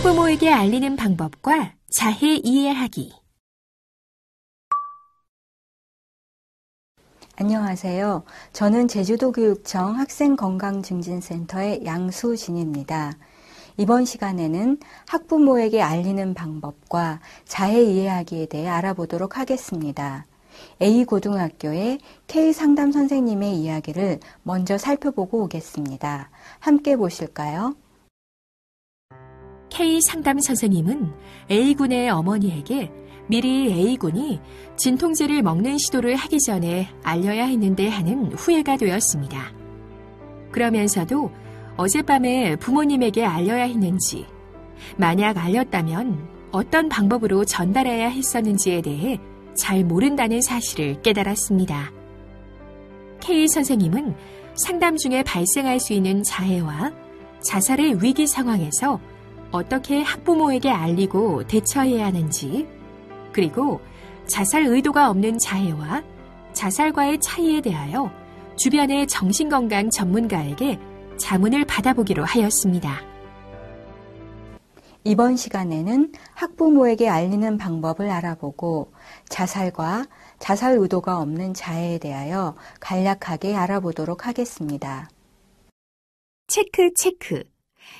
학부모에게 알리는 방법과 자해 이해하기. 안녕하세요. 저는 제주도교육청 학생건강증진센터의 양수진입니다. 이번 시간에는 학부모에게 알리는 방법과 자해 이해하기에 대해 알아보도록 하겠습니다. A고등학교의 K상담 선생님의 이야기를 먼저 살펴보고 오겠습니다. 함께 보실까요? K상담 선생님은 A군의 어머니에게 미리 A군이 진통제를 먹는 시도를 하기 전에 알려야 했는데 하는 후회가 되었습니다. 그러면서도 어젯밤에 부모님에게 알려야 했는지, 만약 알렸다면 어떤 방법으로 전달해야 했었는지에 대해 잘 모른다는 사실을 깨달았습니다. K 선생님은 상담 중에 발생할 수 있는 자해와 자살의 위기 상황에서 어떻게 학부모에게 알리고 대처해야 하는지, 그리고 자살 의도가 없는 자해와 자살과의 차이에 대하여 주변의 정신건강 전문가에게 자문을 받아보기로 하였습니다. 이번 시간에는 학부모에게 알리는 방법을 알아보고 자살과 자살 의도가 없는 자해에 대하여 간략하게 알아보도록 하겠습니다. 체크.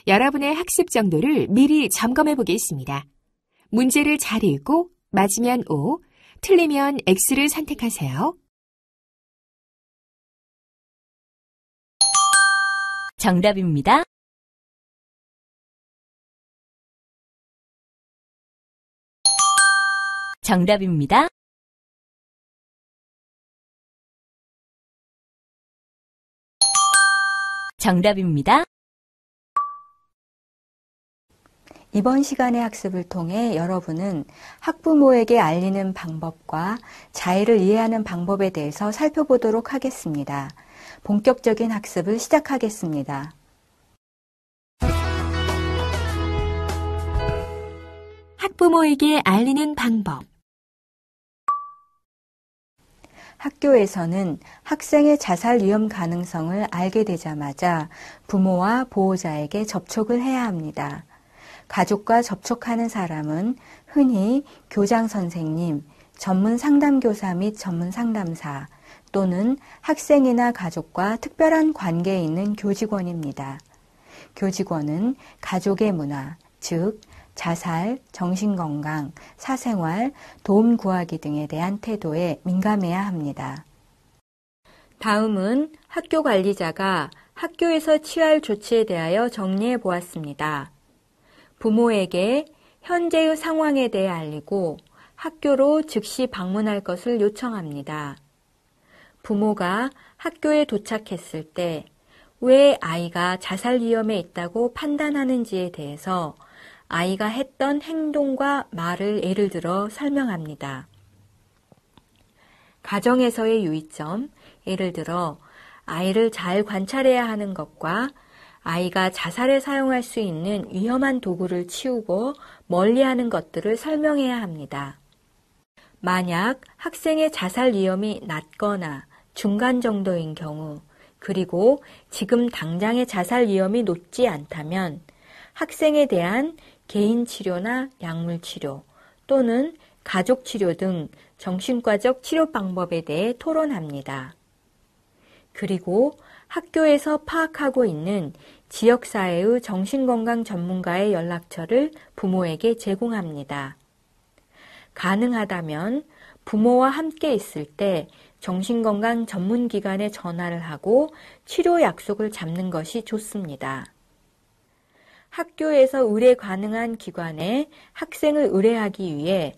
여러분의 학습 정도를 미리 점검해 보겠습니다. 문제를 잘 읽고 맞으면 O, 틀리면 X를 선택하세요. 정답입니다. 정답입니다. 정답입니다. 이번 시간의 학습을 통해 여러분은 학부모에게 알리는 방법과 자해를 이해하는 방법에 대해서 살펴보도록 하겠습니다. 본격적인 학습을 시작하겠습니다. 학부모에게 알리는 방법. 학교에서는 학생의 자살 위험 가능성을 알게 되자마자 부모와 보호자에게 접촉을 해야 합니다. 가족과 접촉하는 사람은 흔히 교장 선생님, 전문 상담교사 및 전문 상담사 또는 학생이나 가족과 특별한 관계에 있는 교직원입니다. 교직원은 가족의 문화, 즉 자살, 정신건강, 사생활, 도움 구하기 등에 대한 태도에 민감해야 합니다. 다음은 학교 관리자가 학교에서 취할 조치에 대하여 정리해 보았습니다. 부모에게 현재의 상황에 대해 알리고 학교로 즉시 방문할 것을 요청합니다. 부모가 학교에 도착했을 때 왜 아이가 자살 위험에 있다고 판단하는지에 대해서 아이가 했던 행동과 말을 예를 들어 설명합니다. 가정에서의 유의점, 예를 들어 아이를 잘 관찰해야 하는 것과 아이가 자살에 사용할 수 있는 위험한 도구를 치우고 멀리하는 것들을 설명해야 합니다. 만약 학생의 자살 위험이 낮거나 중간 정도인 경우, 그리고 지금 당장의 자살 위험이 높지 않다면 학생에 대한 개인 치료나 약물 치료 또는 가족 치료 등 정신과적 치료 방법에 대해 토론합니다. 그리고 학교에서 파악하고 있는 지역사회의 정신건강 전문가의 연락처를 부모에게 제공합니다. 가능하다면 부모와 함께 있을 때 정신건강 전문기관에 전화를 하고 치료 약속을 잡는 것이 좋습니다. 학교에서 의뢰 가능한 기관에 학생을 의뢰하기 위해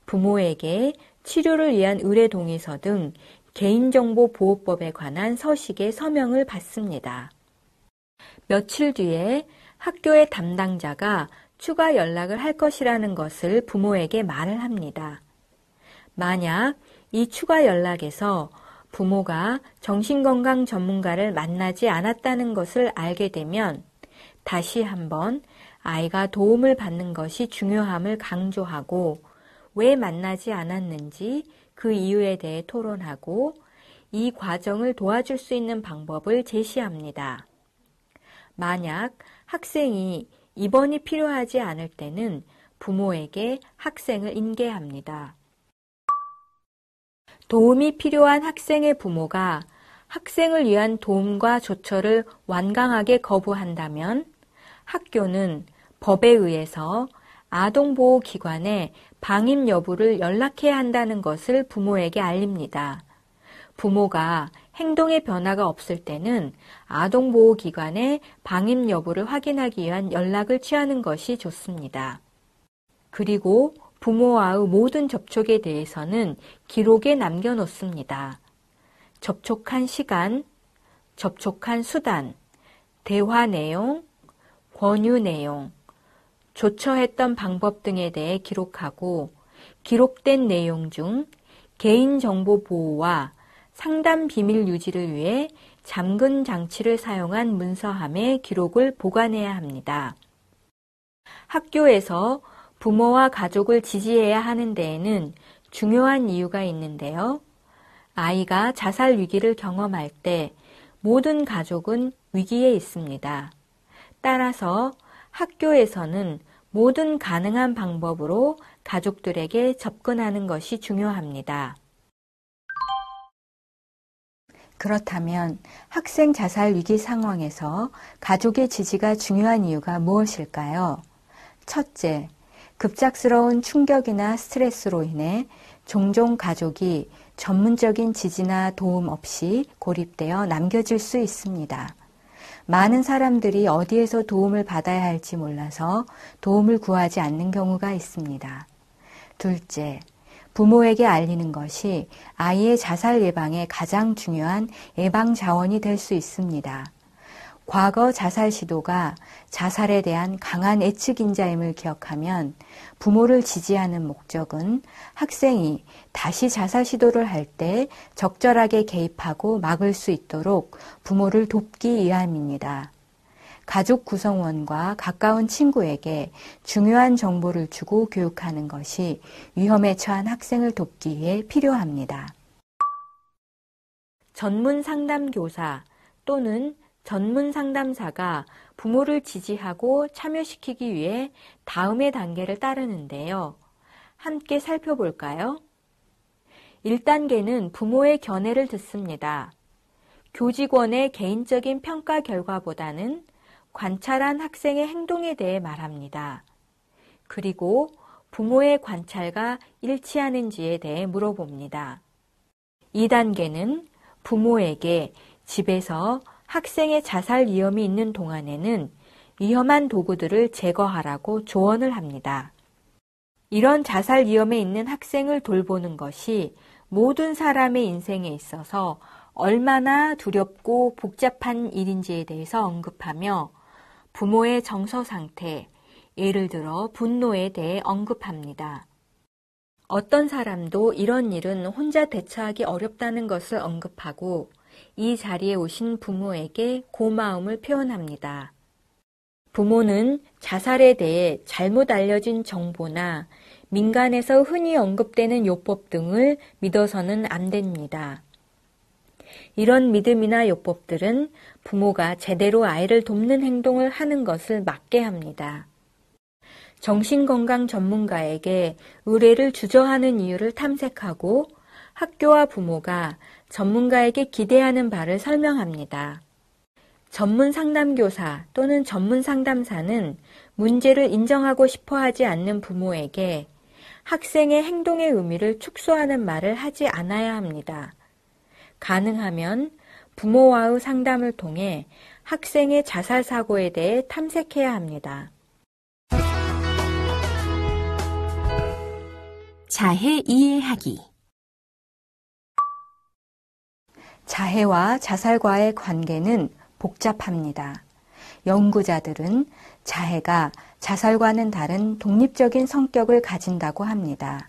부모에게 치료를 위한 의뢰 동의서 등 개인정보보호법에 관한 서식의 서명을 받습니다. 며칠 뒤에 학교의 담당자가 추가 연락을 할 것이라는 것을 부모에게 말을 합니다. 만약 이 추가 연락에서 부모가 정신건강 전문가를 만나지 않았다는 것을 알게 되면 다시 한번 아이가 도움을 받는 것이 중요함을 강조하고 왜 만나지 않았는지 그 이유에 대해 토론하고 이 과정을 도와줄 수 있는 방법을 제시합니다. 만약 학생이 입원이 필요하지 않을 때는 부모에게 학생을 인계합니다. 도움이 필요한 학생의 부모가 학생을 위한 도움과 조처를 완강하게 거부한다면 학교는 법에 의해서 아동보호기관에 방임 여부를 연락해야 한다는 것을 부모에게 알립니다. 부모가 행동의 변화가 없을 때는 아동보호기관에 방임 여부를 확인하기 위한 연락을 취하는 것이 좋습니다. 그리고 부모와의 모든 접촉에 대해서는 기록에 남겨놓습니다. 접촉한 시간, 접촉한 수단, 대화 내용, 권유 내용, 조처했던 방법 등에 대해 기록하고 기록된 내용 중 개인정보 보호와 상담 비밀 유지를 위해 잠금 장치를 사용한 문서함에 기록을 보관해야 합니다. 학교에서 부모와 가족을 지지해야 하는 데에는 중요한 이유가 있는데요. 아이가 자살 위기를 경험할 때 모든 가족은 위기에 있습니다. 따라서 학교에서는 모든 가능한 방법으로 가족들에게 접근하는 것이 중요합니다. 그렇다면 학생 자살 위기 상황에서 가족의 지지가 중요한 이유가 무엇일까요? 첫째, 급작스러운 충격이나 스트레스로 인해 종종 가족이 전문적인 지지나 도움 없이 고립되어 남겨질 수 있습니다. 많은 사람들이 어디에서 도움을 받아야 할지 몰라서 도움을 구하지 않는 경우가 있습니다. 둘째, 부모에게 알리는 것이 아이의 자살 예방에 가장 중요한 예방 자원이 될 수 있습니다. 과거 자살 시도가 자살에 대한 강한 예측 인자임을 기억하면 부모를 지지하는 목적은 학생이 다시 자살 시도를 할 때 적절하게 개입하고 막을 수 있도록 부모를 돕기 위함입니다. 가족 구성원과 가까운 친구에게 중요한 정보를 주고 교육하는 것이 위험에 처한 학생을 돕기 위해 필요합니다. 전문 상담교사 또는 전문 상담사가 부모를 지지하고 참여시키기 위해 다음의 단계를 따르는데요. 함께 살펴볼까요? 1단계는 부모의 견해를 듣습니다. 교직원의 개인적인 평가 결과보다는 관찰한 학생의 행동에 대해 말합니다. 그리고 부모의 관찰과 일치하는지에 대해 물어봅니다. 2단계는 부모에게 집에서 학생의 자살 위험이 있는 동안에는 위험한 도구들을 제거하라고 조언을 합니다. 이런 자살 위험에 있는 학생을 돌보는 것이 모든 사람의 인생에 있어서 얼마나 두렵고 복잡한 일인지에 대해서 언급하며 부모의 정서 상태, 예를 들어 분노에 대해 언급합니다. 어떤 사람도 이런 일은 혼자 대처하기 어렵다는 것을 언급하고 이 자리에 오신 부모에게 고마움을 표현합니다. 부모는 자살에 대해 잘못 알려진 정보나 민간에서 흔히 언급되는 요법 등을 믿어서는 안 됩니다. 이런 믿음이나 요법들은 부모가 제대로 아이를 돕는 행동을 하는 것을 막게 합니다. 정신건강 전문가에게 의뢰를 주저하는 이유를 탐색하고 학교와 부모가 전문가에게 기대하는 바를 설명합니다. 전문 상담교사 또는 전문 상담사는 문제를 인정하고 싶어 하지 않는 부모에게 학생의 행동의 의미를 축소하는 말을 하지 않아야 합니다. 가능하면 부모와의 상담을 통해 학생의 자살 사고에 대해 탐색해야 합니다. 자해 이해하기. 자해와 자살과의 관계는 복잡합니다. 연구자들은 자해가 자살과는 다른 독립적인 성격을 가진다고 합니다.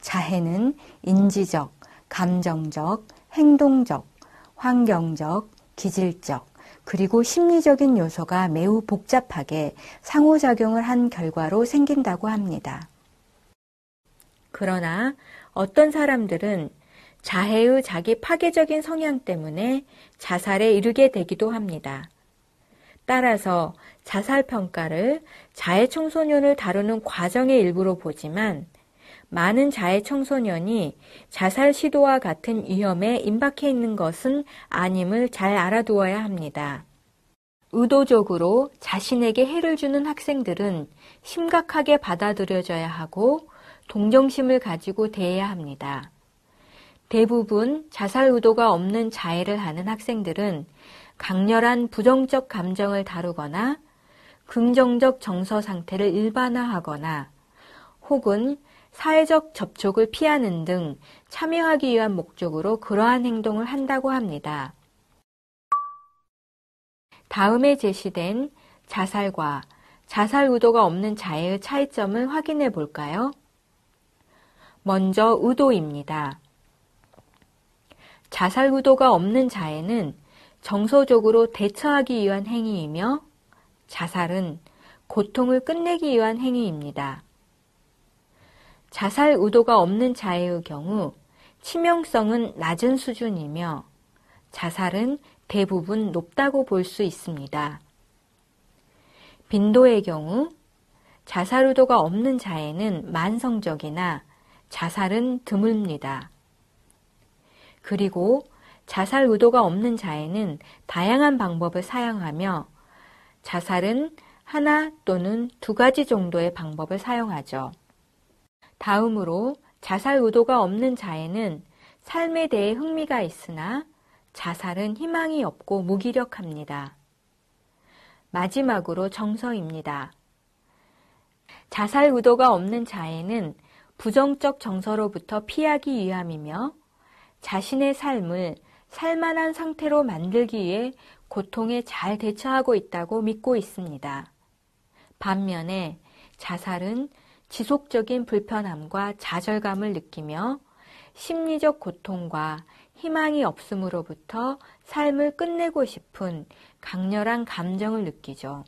자해는 인지적, 감정적, 행동적, 환경적, 기질적, 그리고 심리적인 요소가 매우 복잡하게 상호작용을 한 결과로 생긴다고 합니다. 그러나 어떤 사람들은 자해의 자기 파괴적인 성향 때문에 자살에 이르게 되기도 합니다. 따라서 자살 평가를 자해 청소년을 다루는 과정의 일부로 보지만 많은 자해 청소년이 자살 시도와 같은 위험에 임박해 있는 것은 아님을 잘 알아두어야 합니다. 의도적으로 자신에게 해를 주는 학생들은 심각하게 받아들여져야 하고 동정심을 가지고 대해야 합니다. 대부분 자살 의도가 없는 자해를 하는 학생들은 강렬한 부정적 감정을 다루거나 긍정적 정서 상태를 일반화하거나 혹은 사회적 접촉을 피하는 등 참여하기 위한 목적으로 그러한 행동을 한다고 합니다. 다음에 제시된 자살과 자살 의도가 없는 자해의 차이점을 확인해 볼까요? 먼저 의도입니다. 자살 의도가 없는 자해는 정서적으로 대처하기 위한 행위이며 자살은 고통을 끝내기 위한 행위입니다. 자살 의도가 없는 자해의 경우 치명성은 낮은 수준이며 자살은 대부분 높다고 볼 수 있습니다. 빈도의 경우 자살 의도가 없는 자해는 만성적이나 자살은 드뭅니다. 그리고 자살 의도가 없는 자해는 다양한 방법을 사용하며 자살은 하나 또는 두 가지 정도의 방법을 사용하죠. 다음으로 자살 의도가 없는 자해는 삶에 대해 흥미가 있으나 자살은 희망이 없고 무기력합니다. 마지막으로 정서입니다. 자살 의도가 없는 자해는 부정적 정서로부터 피하기 위함이며 자신의 삶을 살만한 상태로 만들기 위해 고통에 잘 대처하고 있다고 믿고 있습니다. 반면에 자살은 지속적인 불편함과 좌절감을 느끼며 심리적 고통과 희망이 없음으로부터 삶을 끝내고 싶은 강렬한 감정을 느끼죠.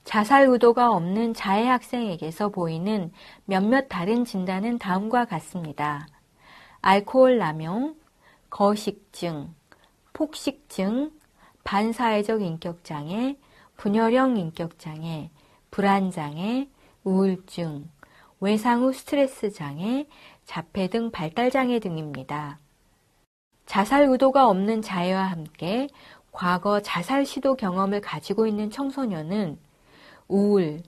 자살 의도가 없는 자해 학생에게서 보이는 몇몇 다른 진단은 다음과 같습니다. 알코올 남용, 거식증, 폭식증, 반사회적 인격장애, 분열형 인격장애, 불안장애, 우울증, 외상 후 스트레스 장애, 자폐 등 발달장애 등입니다. 자살 의도가 없는 자해와 함께 과거 자살 시도 경험을 가지고 있는 청소년은 우울,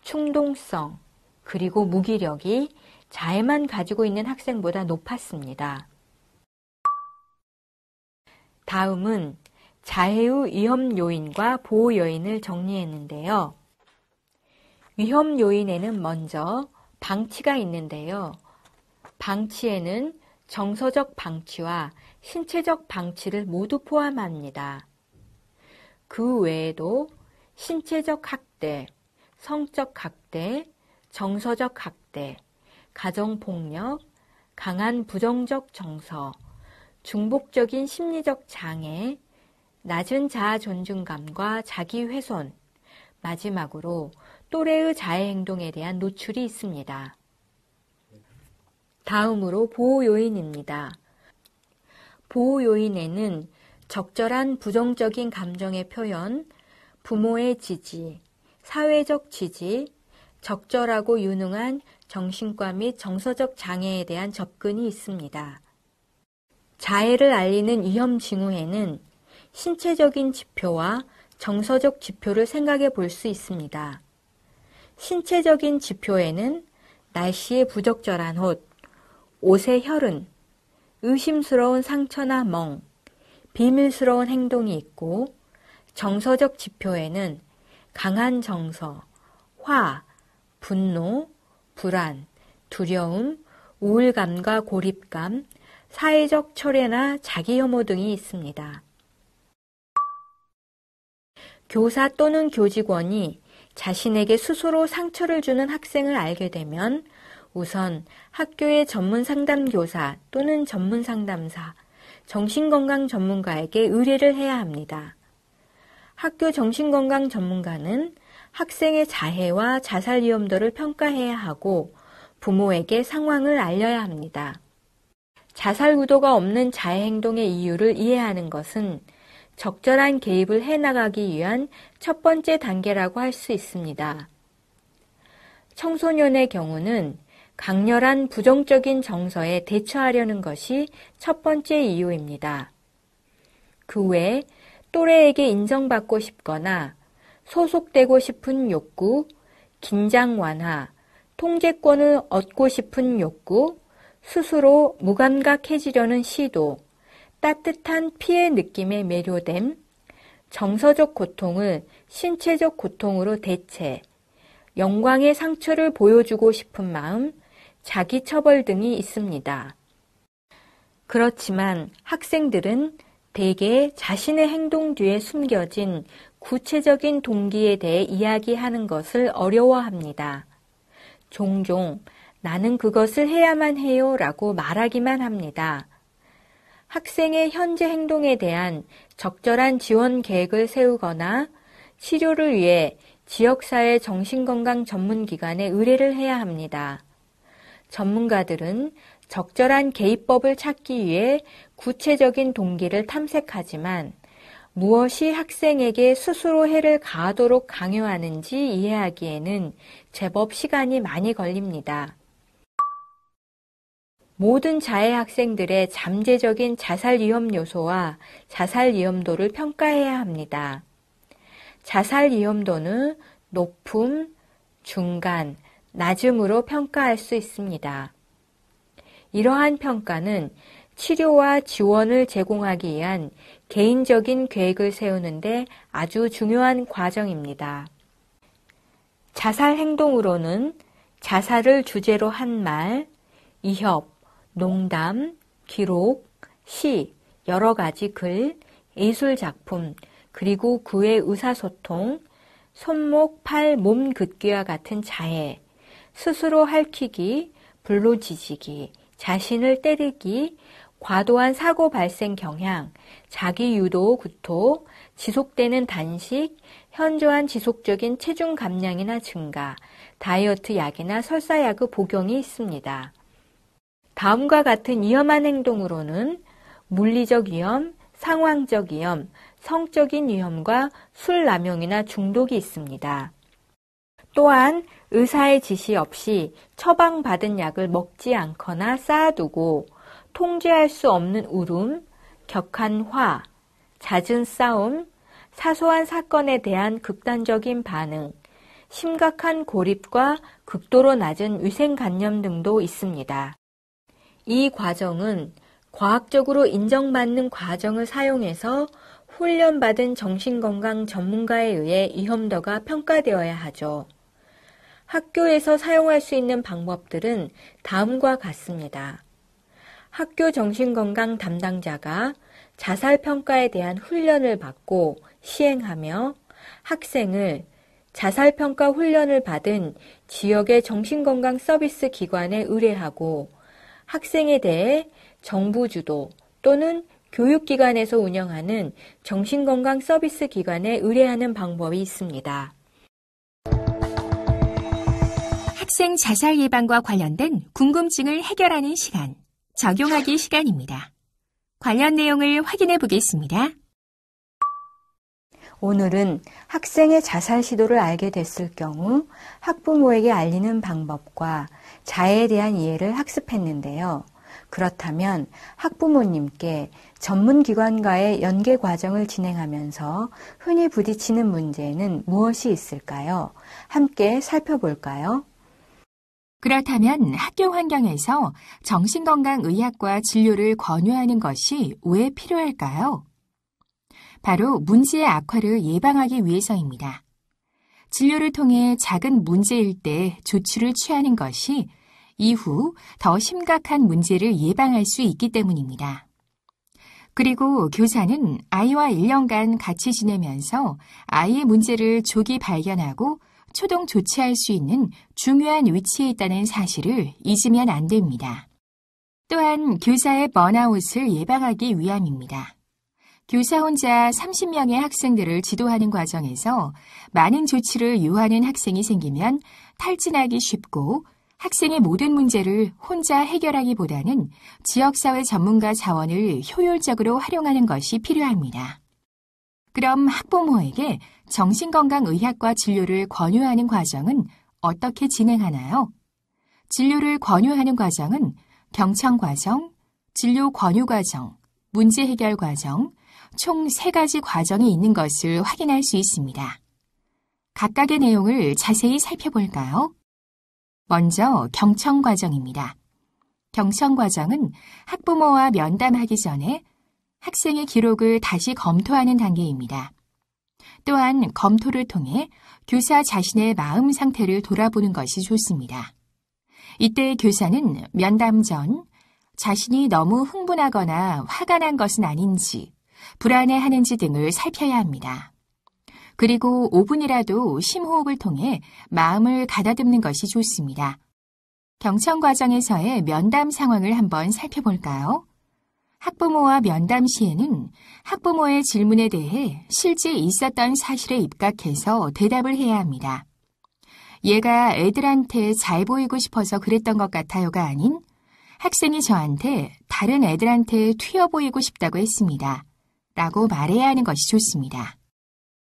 충동성, 그리고 무기력이 자해만 가지고 있는 학생보다 높았습니다. 다음은 자해의 위험 요인과 보호 요인을 정리했는데요. 위험 요인에는 먼저 방치가 있는데요. 방치에는 정서적 방치와 신체적 방치를 모두 포함합니다. 그 외에도 신체적 학대, 성적 학대, 정서적 학대, 가정폭력, 강한 부정적 정서, 중복적인 심리적 장애, 낮은 자아 존중감과 자기 훼손, 마지막으로 또래의 자해 행동에 대한 노출이 있습니다. 다음으로 보호 요인입니다. 보호 요인에는 적절한 부정적인 감정의 표현, 부모의 지지, 사회적 지지, 적절하고 유능한 정신과 및 정서적 장애에 대한 접근이 있습니다. 자해를 알리는 위험 징후에는 신체적인 지표와 정서적 지표를 생각해 볼 수 있습니다. 신체적인 지표에는 날씨의 부적절한 옷, 옷의 혈흔, 의심스러운 상처나 멍, 비밀스러운 행동이 있고 정서적 지표에는 강한 정서, 화, 분노, 불안, 두려움, 우울감과 고립감, 사회적 철회나 자기혐오 등이 있습니다. 교사 또는 교직원이 자신에게 스스로 상처를 주는 학생을 알게 되면 우선 학교의 전문 상담교사 또는 전문 상담사, 정신건강 전문가에게 의뢰를 해야 합니다. 학교 정신건강 전문가는 학생의 자해와 자살 위험도를 평가해야 하고 부모에게 상황을 알려야 합니다. 자살 의도가 없는 자해 행동의 이유를 이해하는 것은 적절한 개입을 해나가기 위한 첫 번째 단계라고 할 수 있습니다. 청소년의 경우는 강렬한 부정적인 정서에 대처하려는 것이 첫 번째 이유입니다. 그 외에 또래에게 인정받고 싶거나 소속되고 싶은 욕구, 긴장 완화, 통제권을 얻고 싶은 욕구, 스스로 무감각해지려는 시도, 따뜻한 피해 느낌에 매료됨, 정서적 고통을 신체적 고통으로 대체, 영광의 상처를 보여주고 싶은 마음, 자기 처벌 등이 있습니다. 그렇지만 학생들은 대개 자신의 행동 뒤에 숨겨진 구체적인 동기에 대해 이야기하는 것을 어려워합니다. 종종 나는 그것을 해야만 해요 라고 말하기만 합니다. 학생의 현재 행동에 대한 적절한 지원 계획을 세우거나 치료를 위해 지역사회 정신건강 전문기관에 의뢰를 해야 합니다. 전문가들은 적절한 개입법을 찾기 위해 구체적인 동기를 탐색하지만 무엇이 학생에게 스스로 해를 가하도록 강요하는지 이해하기에는 제법 시간이 많이 걸립니다. 모든 자해 학생들의 잠재적인 자살 위험 요소와 자살 위험도를 평가해야 합니다. 자살 위험도는 높음, 중간, 낮음으로 평가할 수 있습니다. 이러한 평가는 치료와 지원을 제공하기 위한 개인적인 계획을 세우는데 아주 중요한 과정입니다. 자살 행동으로는 자살을 주제로 한 말, 이협, 농담, 기록, 시, 여러 가지 글, 예술작품, 그리고 그 외 의사소통, 손목, 팔, 몸 긋기와 같은 자해, 스스로 핥히기, 불로지지기, 자신을 때리기, 과도한 사고 발생 경향, 자기 유도 구토, 지속되는 단식, 현저한 지속적인 체중 감량이나 증가, 다이어트 약이나 설사약의 복용이 있습니다. 다음과 같은 위험한 행동으로는 물리적 위험, 상황적 위험, 성적인 위험과 술 남용이나 중독이 있습니다. 또한 의사의 지시 없이 처방받은 약을 먹지 않거나 쌓아두고 통제할 수 없는 울음, 격한 화, 잦은 싸움, 사소한 사건에 대한 극단적인 반응, 심각한 고립과 극도로 낮은 위생관념 등도 있습니다. 이 과정은 과학적으로 인정받는 과정을 사용해서 훈련받은 정신건강 전문가에 의해 위험도가 평가되어야 하죠. 학교에서 사용할 수 있는 방법들은 다음과 같습니다. 학교 정신건강 담당자가 자살평가에 대한 훈련을 받고 시행하며 학생을 자살평가 훈련을 받은 지역의 정신건강 서비스 기관에 의뢰하고 학생에 대해 정부 주도 또는 교육기관에서 운영하는 정신건강 서비스 기관에 의뢰하는 방법이 있습니다. 학생 자살 예방과 관련된 궁금증을 해결하는 시간, 적용하기 시간입니다. 관련 내용을 확인해 보겠습니다. 오늘은 학생의 자살 시도를 알게 됐을 경우 학부모에게 알리는 방법과 자해에 대한 이해를 학습했는데요. 그렇다면 학부모님께 전문기관과의 연계 과정을 진행하면서 흔히 부딪히는 문제는 무엇이 있을까요? 함께 살펴볼까요? 그렇다면 학교 환경에서 정신건강의학과 진료를 권유하는 것이 왜 필요할까요? 바로 문제의 악화를 예방하기 위해서입니다. 진료를 통해 작은 문제일 때 조치를 취하는 것이 이후 더 심각한 문제를 예방할 수 있기 때문입니다. 그리고 교사는 아이와 1년간 같이 지내면서 아이의 문제를 조기 발견하고 초동 조치할 수 있는 중요한 위치에 있다는 사실을 잊으면 안 됩니다. 또한 교사의 번아웃을 예방하기 위함입니다. 교사 혼자 30명의 학생들을 지도하는 과정에서 많은 조치를 요하는 학생이 생기면 탈진하기 쉽고 학생의 모든 문제를 혼자 해결하기보다는 지역사회 전문가 자원을 효율적으로 활용하는 것이 필요합니다. 그럼 학부모에게 정신건강의학과 진료를 권유하는 과정은 어떻게 진행하나요? 진료를 권유하는 과정은 경청과정, 진료 권유 과정, 문제 해결 과정, 총 3가지 과정이 있는 것을 확인할 수 있습니다. 각각의 내용을 자세히 살펴볼까요? 먼저 경청 과정입니다. 경청 과정은 학부모와 면담하기 전에 학생의 기록을 다시 검토하는 단계입니다. 또한 검토를 통해 교사 자신의 마음 상태를 돌아보는 것이 좋습니다. 이때 교사는 면담 전 자신이 너무 흥분하거나 화가 난 것은 아닌지, 불안해하는지 등을 살펴야 합니다. 그리고 5분이라도 심호흡을 통해 마음을 가다듬는 것이 좋습니다. 경청 과정에서의 면담 상황을 한번 살펴볼까요? 학부모와 면담 시에는 학부모의 질문에 대해 실제 있었던 사실에 입각해서 대답을 해야 합니다. 얘가 애들한테 잘 보이고 싶어서 그랬던 것 같아요가 아닌 학생이 저한테 다른 애들한테 튀어 보이고 싶다고 했습니다. 라고 말해야 하는 것이 좋습니다.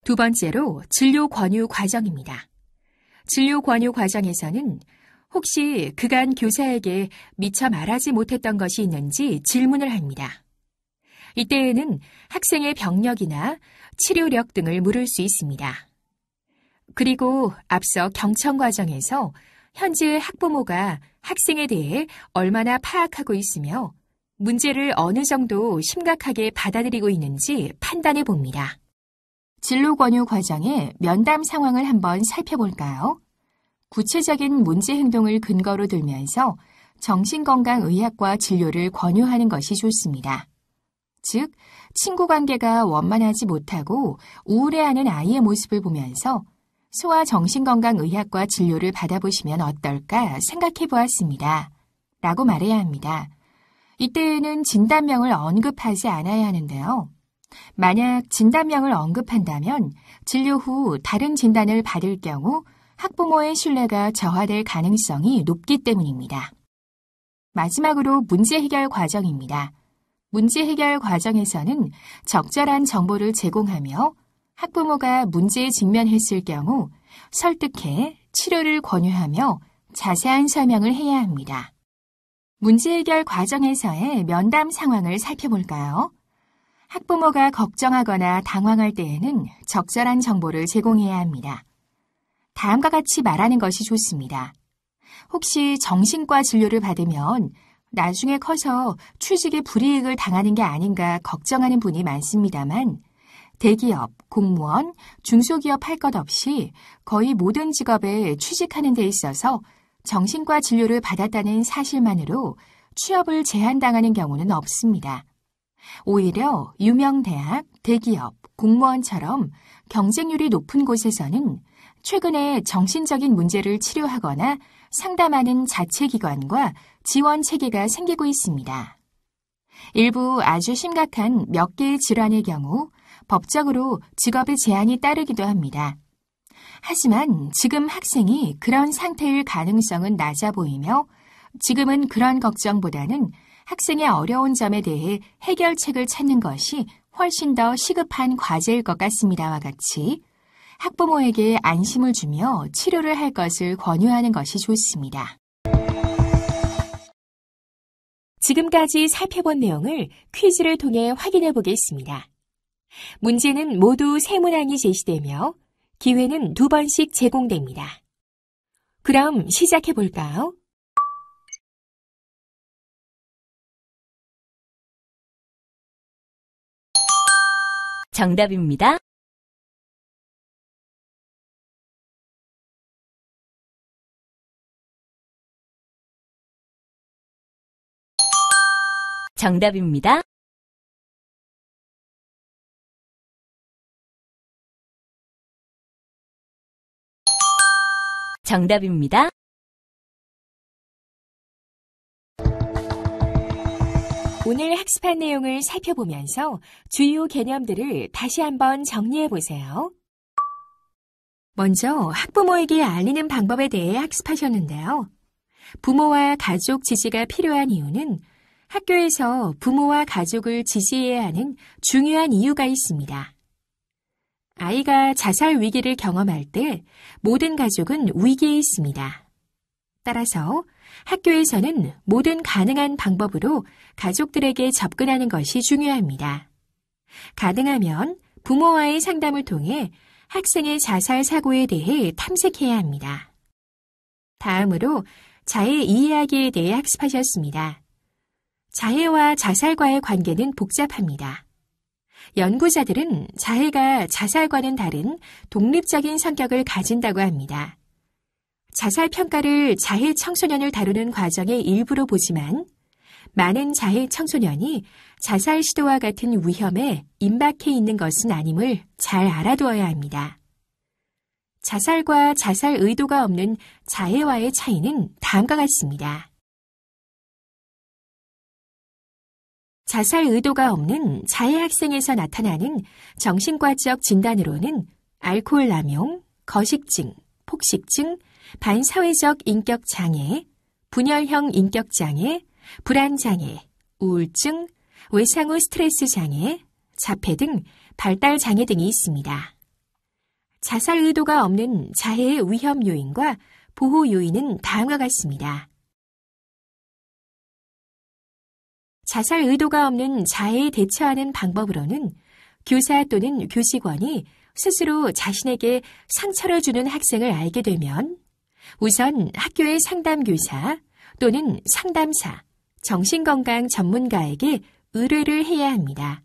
두 번째로 진료 권유 과정입니다. 진료 권유 과정에서는 혹시 그간 교사에게 미처 말하지 못했던 것이 있는지 질문을 합니다. 이때에는 학생의 병력이나 치료력 등을 물을 수 있습니다. 그리고 앞서 경청 과정에서 현재 학부모가 학생에 대해 얼마나 파악하고 있으며 문제를 어느 정도 심각하게 받아들이고 있는지 판단해 봅니다. 진로 권유 과정의 면담 상황을 한번 살펴볼까요? 구체적인 문제 행동을 근거로 들면서 정신건강의학과 진료를 권유하는 것이 좋습니다. 즉, 친구 관계가 원만하지 못하고 우울해하는 아이의 모습을 보면서 소아정신건강의학과 진료를 받아보시면 어떨까 생각해 보았습니다. 라고 말해야 합니다. 이때에는 진단명을 언급하지 않아야 하는데요. 만약 진단명을 언급한다면 진료 후 다른 진단을 받을 경우 학부모의 신뢰가 저하될 가능성이 높기 때문입니다. 마지막으로 문제 해결 과정입니다. 문제 해결 과정에서는 적절한 정보를 제공하며 학부모가 문제에 직면했을 경우 설득해 치료를 권유하며 자세한 설명을 해야 합니다. 문제 해결 과정에서의 면담 상황을 살펴볼까요? 학부모가 걱정하거나 당황할 때에는 적절한 정보를 제공해야 합니다. 다음과 같이 말하는 것이 좋습니다. 혹시 정신과 진료를 받으면 나중에 커서 취직에 불이익을 당하는 게 아닌가 걱정하는 분이 많습니다만 대기업, 공무원, 중소기업 할 것 없이 거의 모든 직업에 취직하는 데 있어서 정신과 진료를 받았다는 사실만으로 취업을 제한당하는 경우는 없습니다. 오히려 유명 대학, 대기업, 공무원처럼 경쟁률이 높은 곳에서는 최근에 정신적인 문제를 치료하거나 상담하는 자체기관과 지원 체계가 생기고 있습니다. 일부 아주 심각한 몇 개의 질환의 경우 법적으로 직업의 제한이 따르기도 합니다. 하지만 지금 학생이 그런 상태일 가능성은 낮아 보이며 지금은 그런 걱정보다는 학생의 어려운 점에 대해 해결책을 찾는 것이 훨씬 더 시급한 과제일 것 같습니다와 같이 학부모에게 안심을 주며 치료를 할 것을 권유하는 것이 좋습니다. 지금까지 살펴본 내용을 퀴즈를 통해 확인해 보겠습니다. 문제는 모두 세 문항이 제시되며 기회는 2번씩 제공됩니다. 그럼 시작해 볼까요? 정답입니다. 정답입니다. 정답입니다. 오늘 학습한 내용을 살펴보면서 주요 개념들을 다시 한번 정리해 보세요. 먼저 학부모에게 알리는 방법에 대해 학습하셨는데요. 부모와 가족 지지가 필요한 이유는 학교에서 부모와 가족을 지지해야 하는 중요한 이유가 있습니다. 아이가 자살 위기를 경험할 때 모든 가족은 위기에 있습니다. 따라서 학교에서는 모든 가능한 방법으로 가족들에게 접근하는 것이 중요합니다. 가능하면 부모와의 상담을 통해 학생의 자살 사고에 대해 탐색해야 합니다. 다음으로 자해 이해하기에 대해 학습하셨습니다. 자해와 자살과의 관계는 복잡합니다. 연구자들은 자해가 자살과는 다른 독립적인 성격을 가진다고 합니다. 자살 평가를 자해 청소년을 다루는 과정의 일부로 보지만 많은 자해 청소년이 자살 시도와 같은 위험에 임박해 있는 것은 아님을 잘 알아두어야 합니다. 자살과 자살 의도가 없는 자해와의 차이는 다음과 같습니다. 자살 의도가 없는 자해 학생에서 나타나는 정신과적 진단으로는 알코올 남용, 거식증, 폭식증, 반사회적 인격장애, 분열형 인격장애, 불안장애, 우울증, 외상 후 스트레스 장애, 자폐 등 발달 장애 등이 있습니다. 자살 의도가 없는 자해의 위험 요인과 보호 요인은 다음과 같습니다. 자살 의도가 없는 자해에 대처하는 방법으로는 교사 또는 교직원이 스스로 자신에게 상처를 주는 학생을 알게 되면 우선 학교의 상담교사 또는 상담사, 정신건강 전문가에게 의뢰를 해야 합니다.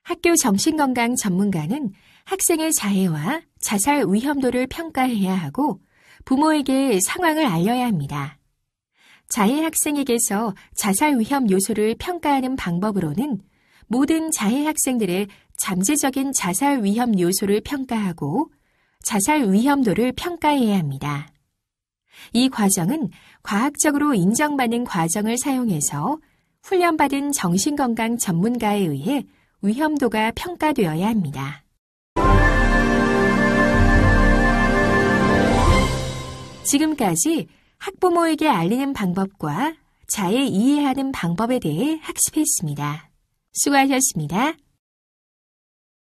학교 정신건강 전문가는 학생의 자해와 자살 위험도를 평가해야 하고 부모에게 상황을 알려야 합니다. 자해 학생에게서 자살 위험 요소를 평가하는 방법으로는 모든 자해 학생들의 잠재적인 자살 위험 요소를 평가하고 자살 위험도를 평가해야 합니다. 이 과정은 과학적으로 인정받는 과정을 사용해서 훈련받은 정신건강 전문가에 의해 위험도가 평가되어야 합니다. 지금까지 학부모에게 알리는 방법과 자해 이해하는 방법에 대해 학습했습니다. 수고하셨습니다.